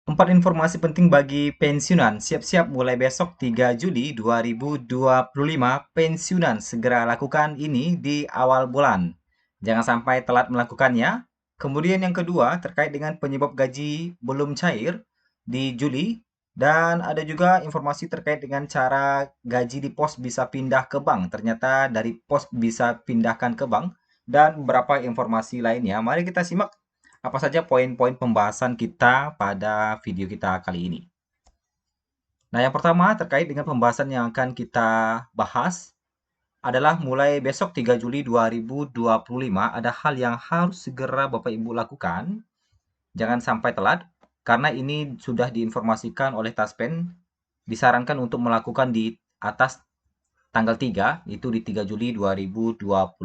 4 informasi penting bagi pensiunan. Siap-siap mulai besok 3 Juli 2025. Pensiunan segera lakukan ini di awal bulan. Jangan sampai telat melakukannya. Kemudian yang kedua terkait dengan penyebab gaji belum cair di Juli. Dan ada juga informasi terkait dengan cara gaji di pos bisa pindah ke bank. Ternyata dari pos bisa pindahkan ke bank. Dan beberapa informasi lainnya. Mari kita simak apa saja poin-poin pembahasan kita pada video kita kali ini. Nah, yang pertama terkait dengan pembahasan yang akan kita bahas adalah mulai besok 3 Juli 2025 ada hal yang harus segera Bapak Ibu lakukan. Jangan sampai telat karena ini sudah diinformasikan oleh Taspen disarankan untuk melakukan di atas tanggal 3 itu di 3 Juli 2025.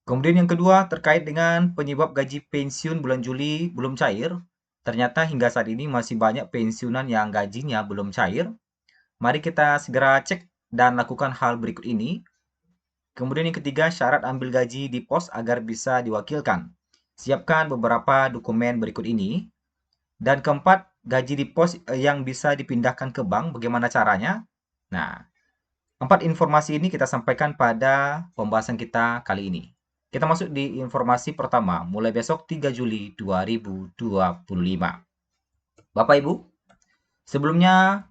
Kemudian yang kedua terkait dengan penyebab gaji pensiun bulan Juli belum cair. Ternyata hingga saat ini masih banyak pensiunan yang gajinya belum cair. Mari kita segera cek dan lakukan hal berikut ini. Kemudian yang ketiga, syarat ambil gaji di pos agar bisa diwakilkan. Siapkan beberapa dokumen berikut ini. Dan keempat, gaji di pos yang bisa dipindahkan ke bank, bagaimana caranya? Nah, 4 informasi ini kita sampaikan pada pembahasan kita kali ini. Kita masuk di informasi pertama, mulai besok 3 Juli 2025. Bapak Ibu, sebelumnya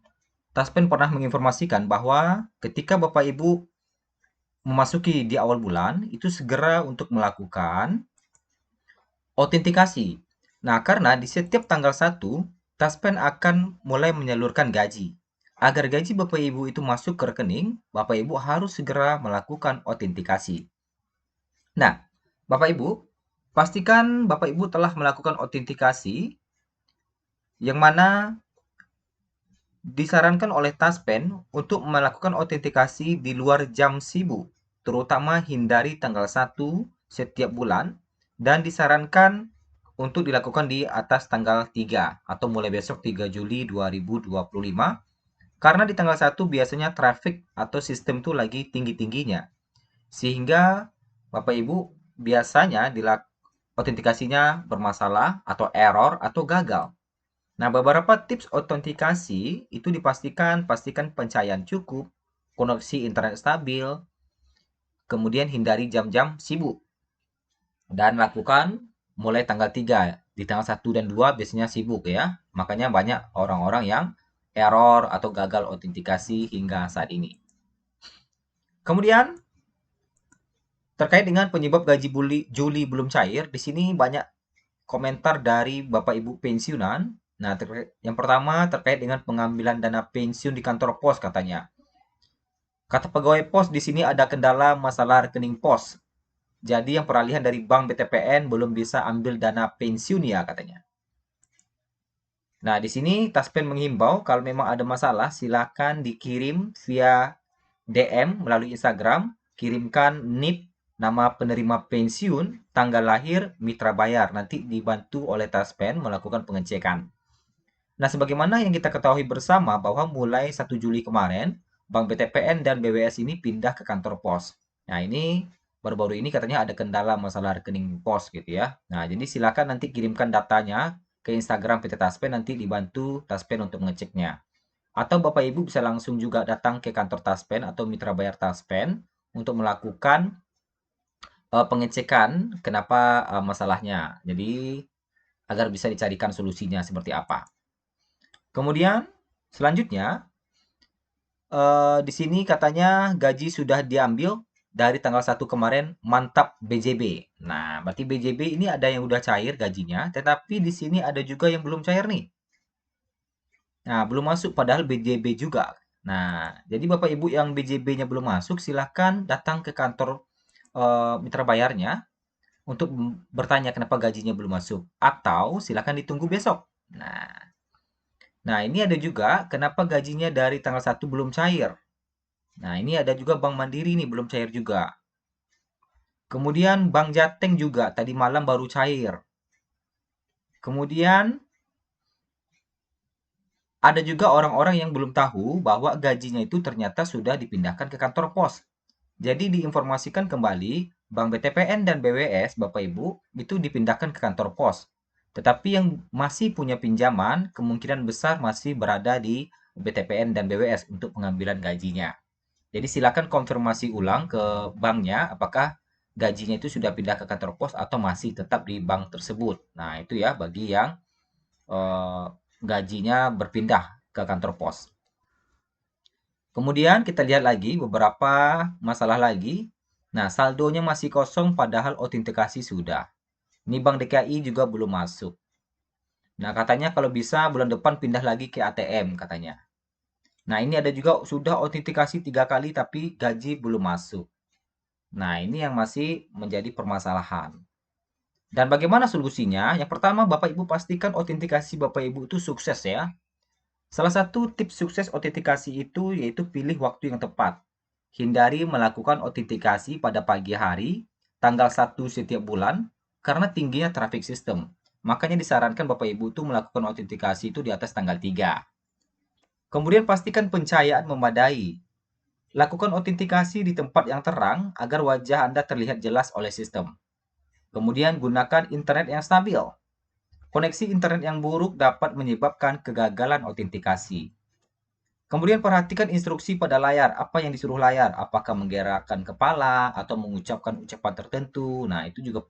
Taspen pernah menginformasikan bahwa ketika Bapak Ibu memasuki di awal bulan, itu segera untuk melakukan autentikasi. Nah, karena di setiap tanggal 1, Taspen akan mulai menyalurkan gaji. Agar gaji Bapak Ibu itu masuk ke rekening, Bapak Ibu harus segera melakukan autentikasi. Nah, Bapak Ibu, pastikan Bapak Ibu telah melakukan autentikasi yang mana disarankan oleh Taspen untuk melakukan autentikasi di luar jam sibuk, terutama hindari tanggal 1 setiap bulan dan disarankan untuk dilakukan di atas tanggal 3 atau mulai besok 3 Juli 2025 karena di tanggal 1 biasanya traffic atau sistem itu lagi tinggi-tingginya. Sehingga Bapak Ibu biasanya autentikasinya bermasalah atau error atau gagal. Nah, beberapa tips autentikasi itu pastikan pencahayaan cukup, koneksi internet stabil, kemudian hindari jam-jam sibuk. Dan lakukan mulai tanggal 3. Di tanggal 1 dan 2 biasanya sibuk ya. Makanya banyak orang-orang yang error atau gagal autentikasi hingga saat ini. Kemudian terkait dengan penyebab gaji Juli belum cair, di sini banyak komentar dari Bapak Ibu pensiunan. Nah, yang pertama terkait dengan pengambilan dana pensiun di kantor pos katanya. Kata pegawai pos di sini ada kendala masalah rekening pos. Jadi yang peralihan dari bank BTPN belum bisa ambil dana pensiun ya katanya. Nah, di sini Taspen menghimbau kalau memang ada masalah silakan dikirim via DM melalui Instagram, kirimkan NIP, nama penerima pensiun, tanggal lahir, mitra bayar. Nanti dibantu oleh Taspen melakukan pengecekan. Nah, sebagaimana yang kita ketahui bersama bahwa mulai 1 Juli kemarin, Bank BTPN dan BWS ini pindah ke kantor pos. Nah, ini baru-baru ini katanya ada kendala masalah rekening pos gitu ya. Nah, jadi silakan nanti kirimkan datanya ke Instagram PT Taspen, nanti dibantu Taspen untuk mengeceknya. Atau Bapak Ibu bisa langsung juga datang ke kantor Taspen atau mitra bayar Taspen untuk melakukan pengecekan kenapa masalahnya. Jadi agar bisa dicarikan solusinya seperti apa. Kemudian selanjutnya di sini katanya gaji sudah diambil dari tanggal 1 kemarin, mantap BJB. Nah, berarti BJB ini ada yang udah cair gajinya, tetapi di sini ada juga yang belum cair nih. Nah, belum masuk padahal BJB juga. Nah, jadi Bapak Ibu yang BJB-nya belum masuk, silahkan datang ke kantor mitra bayarnya untuk bertanya kenapa gajinya belum masuk. Atau silahkan ditunggu besok. Nah, ini ada juga kenapa gajinya dari tanggal 1 belum cair. Nah, ini ada juga Bank Mandiri nih belum cair juga. Kemudian Bank Jateng juga tadi malam baru cair. Kemudian ada juga orang-orang yang belum tahu bahwa gajinya itu ternyata sudah dipindahkan ke kantor pos. Jadi diinformasikan kembali, Bank BTPN dan BWS, Bapak Ibu, itu dipindahkan ke kantor pos. Tetapi yang masih punya pinjaman, kemungkinan besar masih berada di BTPN dan BWS untuk pengambilan gajinya. Jadi silakan konfirmasi ulang ke banknya apakah gajinya itu sudah pindah ke kantor pos atau masih tetap di bank tersebut. Nah, itu ya bagi yang eh, gajinya berpindah ke kantor pos. Kemudian kita lihat lagi beberapa masalah lagi. Nah, saldonya masih kosong padahal autentikasi sudah. Ini Bank DKI juga belum masuk. Nah, katanya kalau bisa bulan depan pindah lagi ke ATM katanya. Nah, ini ada juga sudah autentikasi 3 kali tapi gaji belum masuk. Nah, ini yang masih menjadi permasalahan. Dan bagaimana solusinya? Yang pertama, Bapak Ibu pastikan autentikasi Bapak Ibu itu sukses ya. Salah satu tips sukses autentikasi itu yaitu pilih waktu yang tepat. Hindari melakukan autentikasi pada pagi hari, tanggal 1 setiap bulan, karena tingginya traffic system. Makanya disarankan Bapak Ibu itu melakukan autentikasi itu di atas tanggal 3. Kemudian pastikan pencahayaan memadai. Lakukan autentikasi di tempat yang terang agar wajah Anda terlihat jelas oleh sistem. Kemudian gunakan internet yang stabil. Koneksi internet yang buruk dapat menyebabkan kegagalan autentikasi. Kemudian perhatikan instruksi pada layar, apa yang disuruh layar, apakah menggerakkan kepala atau mengucapkan ucapan tertentu. Nah, itu juga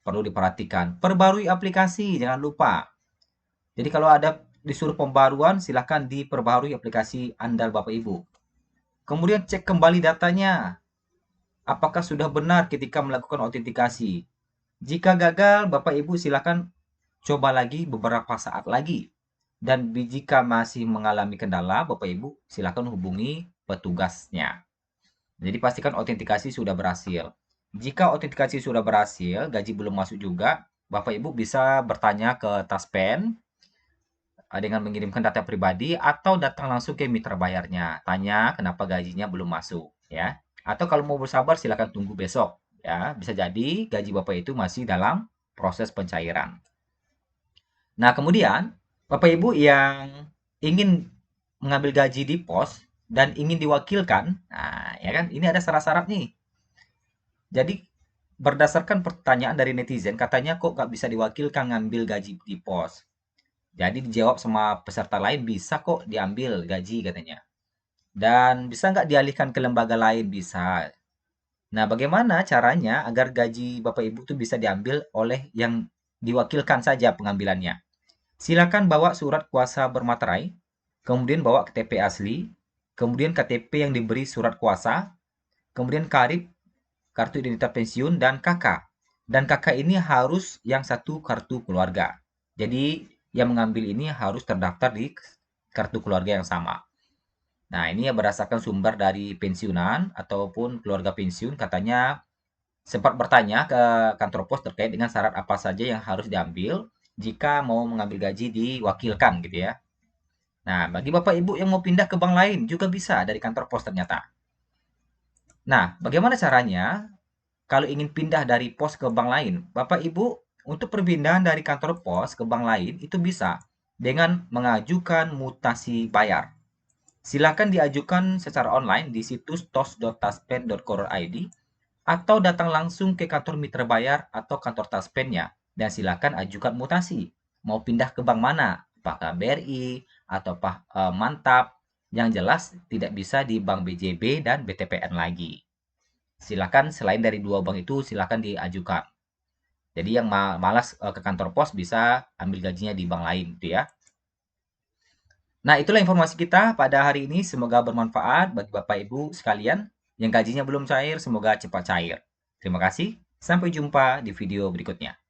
perlu diperhatikan. Perbarui aplikasi, jangan lupa. Jadi kalau ada disuruh pembaruan, silahkan diperbarui aplikasi andal Bapak Ibu. Kemudian cek kembali datanya. Apakah sudah benar ketika melakukan autentikasi? Jika gagal, Bapak Ibu silakan coba lagi beberapa saat lagi. Dan jika masih mengalami kendala, Bapak Ibu silakan hubungi petugasnya. Jadi pastikan autentikasi sudah berhasil. Jika autentikasi sudah berhasil, gaji belum masuk juga, Bapak Ibu bisa bertanya ke Taspen dengan mengirimkan data pribadi atau datang langsung ke mitra bayarnya. Tanya kenapa gajinya belum masuk ya. Atau kalau mau bersabar silakan tunggu besok ya. Bisa jadi gaji Bapak itu masih dalam proses pencairan. Nah, kemudian Bapak Ibu yang ingin mengambil gaji di pos dan ingin diwakilkan, nah ya kan ini ada syarat-syarat nih. Jadi berdasarkan pertanyaan dari netizen, katanya kok nggak bisa diwakilkan ngambil gaji di pos. Jadi dijawab sama peserta lain, bisa kok diambil gaji katanya. Dan bisa nggak dialihkan ke lembaga lain? Bisa. Nah, bagaimana caranya agar gaji Bapak Ibu itu bisa diambil oleh yang diwakilkan saja pengambilannya? Silakan bawa surat kuasa bermaterai, kemudian bawa KTP asli, kemudian KTP yang diberi surat kuasa, kemudian KARIP, kartu identitas pensiun, dan KK. Dan KK ini harus yang satu kartu keluarga. Jadi yang mengambil ini harus terdaftar di kartu keluarga yang sama. Nah, ini ya berdasarkan sumber dari pensiunan ataupun keluarga pensiun, katanya sempat bertanya ke kantor pos terkait dengan syarat apa saja yang harus diambil jika mau mengambil gaji diwakilkan gitu ya. Nah, bagi Bapak Ibu yang mau pindah ke bank lain juga bisa dari kantor pos ternyata. Nah, bagaimana caranya kalau ingin pindah dari pos ke bank lain? Bapak Ibu, untuk perpindahan dari kantor pos ke bank lain itu bisa dengan mengajukan mutasi bayar. Silakan diajukan secara online di situs tos.taspen.co.id atau datang langsung ke kantor mitra bayar atau kantor Taspennya dan silakan ajukan mutasi. Mau pindah ke bank mana? Apakah BRI atau Mantap? Yang jelas tidak bisa di Bank BJB dan BTPN lagi. Silakan selain dari dua bank itu silakan diajukan. Jadi yang malas ke kantor pos bisa ambil gajinya di bank lain gitu ya. Nah, itulah informasi kita pada hari ini. Semoga bermanfaat bagi Bapak Ibu sekalian. Yang gajinya belum cair, semoga cepat cair. Terima kasih. Sampai jumpa di video berikutnya.